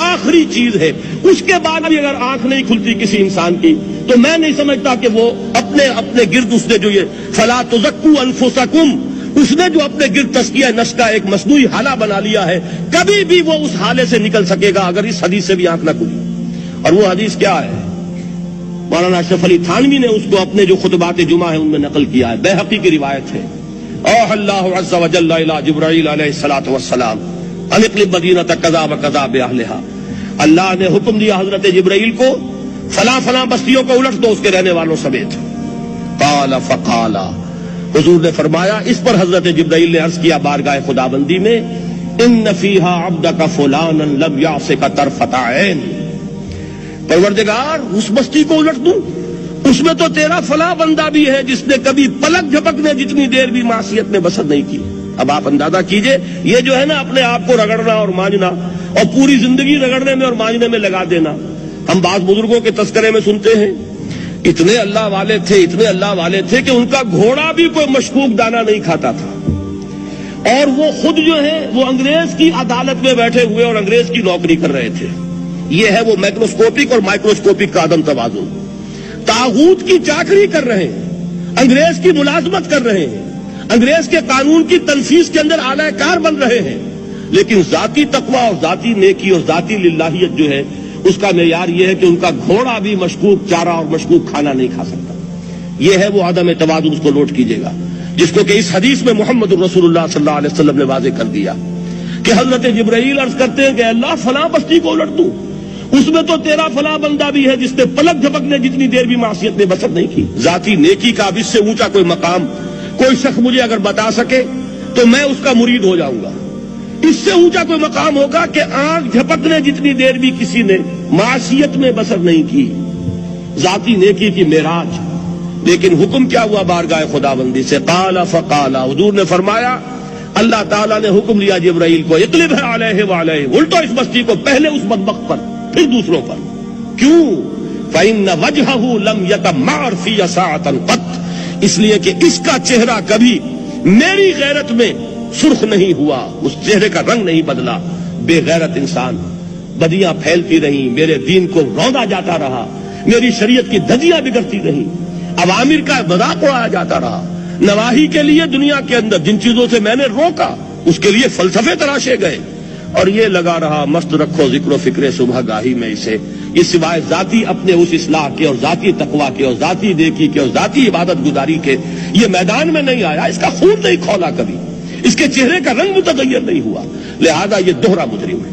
آخری چیز ہے، اس کے بعد بھی اگر آنکھ نہیں کھلتی کسی انسان کی تو میں نہیں سمجھتا کہ وہ اپنے گرد اس نے جو یہ فلا تزکوا انفسکم، اس نے جو اپنے گرد تزکیہ نفس کا ایک مصنوعی حالہ بنا لیا ہے، کبھی بھی وہ اس حالے سے نکل سکے گا اگر اس حدیث سے بھی آنکھ نہ کھلی۔ اور وہ حدیث کیا ہے؟ مولانا اشرف علی تھانوی نے اس کو اپنے جو خطبات جمعہ ہیں ان میں نقل کیا ہے، بیہقی کی روایت ہے۔ اوحى اللہ عز وجل الى جبرائیل علیہ الصلوۃ والسلام ان اقلب مدینۃ کذا وکذا باہلھا، اللہ نے حکم دیا حضرت جبرائیل کو فلاں فلاں بستیوں کو الٹ دو اس کے رہنے والوں سمیت۔ قال فقال، حضور نے فرمایا، اس پر حضرت جبرائیل نے عرض کیا بارگاہ خدابندی میں، ان فیھا عبدک فلانا لم یعصک طرفۃ عین، پروردگار اس بستی کو الٹ دوں، اس میں تو تیرا فلاں بندہ بھی ہے جس نے کبھی پلک جھپکنے جتنی دیر بھی معصیت میں بسر نہیں کی۔ اب آپ اندازہ کیجئے، یہ جو ہے نا اپنے آپ کو رگڑنا اور مانجنا اور پوری زندگی رگڑنے میں اور مانجنے میں لگا دینا، ہم بعض بزرگوں کے تذکرے میں سنتے ہیں اتنے اللہ والے تھے، اتنے اللہ والے تھے کہ ان کا گھوڑا بھی کوئی مشکوک دانہ نہیں کھاتا تھا، اور وہ خود جو ہے وہ انگریز کی عدالت میں بیٹھے ہوئے اور انگریز کی نوکری کر رہے تھے۔ یہ ہے وہ میکروسکوپک اور مائکروسکوپک کا عدم توازن، طاغوت کی چاکری کر رہے ہیں، انگریز کی ملازمت کر رہے ہیں، انگریز کے قانون کی تنفیذ کے اندر اعلی کار بن رہے ہیں، لیکن ذاتی تقویٰ اور ذاتی نیکی اور ذاتی للہیت جو ہے اس کا معیار یہ ہے کہ ان کا گھوڑا بھی مشکوک چارہ اور مشکوک کھانا نہیں کھا سکتا۔ یہ ہے وہ عدم توازن، اس کو نوٹ کیجیے گا، جس کو کہ اس حدیث میں محمد الرسول اللہ صلی اللہ علیہ وسلم نے واضح کر دیا کہ حضرت جبرائیل عرض کرتے ہیں کہ اللہ فلاں بستی کو الٹ دوں، اس میں تو تیرا فلاں بندہ بھی ہے جس نے پلک جھپکنے جتنی دیر بھی معصیت میں بسر نہیں کی۔ ذاتی نیکی کا اب اس سے اونچا کوئی مقام کوئی شخص مجھے اگر بتا سکے تو میں اس کا مرید ہو جاؤں گا۔ اس سے اونچا کوئی مقام ہوگا کہ آنکھ جھپکنے جتنی دیر بھی کسی نے معصیت میں بسر نہیں کی، ذاتی نیکی کی معراج۔ لیکن حکم کیا ہوا بارگاہ خداوندی سے؟ قال فقال، حضور نے فرمایا، اللہ تعالیٰ نے حکم لیا جبرائیل کو، اقلب علیہ وعلیہ، الٹو اس بستی کو، پہلے اس بدبخت پر پھر دوسروں پر۔ کیوں؟ فإن وجهه لم يتمعر في ساعة قط، اس لیے کہ اس کا چہرہ کبھی میری غیرت میں سرخ نہیں ہوا، اس چہرے کا رنگ نہیں بدلا۔ بے غیرت انسان، بدیاں پھیلتی رہیں، میرے دین کو روندا جاتا رہا، میری شریعت کی دھجیاں بگڑتی رہیں، عوامر کا مذاق اڑایا جاتا رہا، نواہی کے لیے دنیا کے اندر جن چیزوں سے میں نے روکا اس کے لیے فلسفے تراشے گئے، اور یہ لگا رہا مست رکھو ذکر و فکر صبح گاہی میں اسے، یہ سوائے ذاتی اپنے اس اصلاح کے اور ذاتی تقویٰ کے اور ذاتی نیکی کے اور ذاتی عبادت گزاری کے یہ میدان میں نہیں آیا، اس کا خون نہیں کھولا کبھی، اس کے چہرے کا رنگ متغیر نہیں ہوا، لہذا یہ دوہرا مجرم ہے۔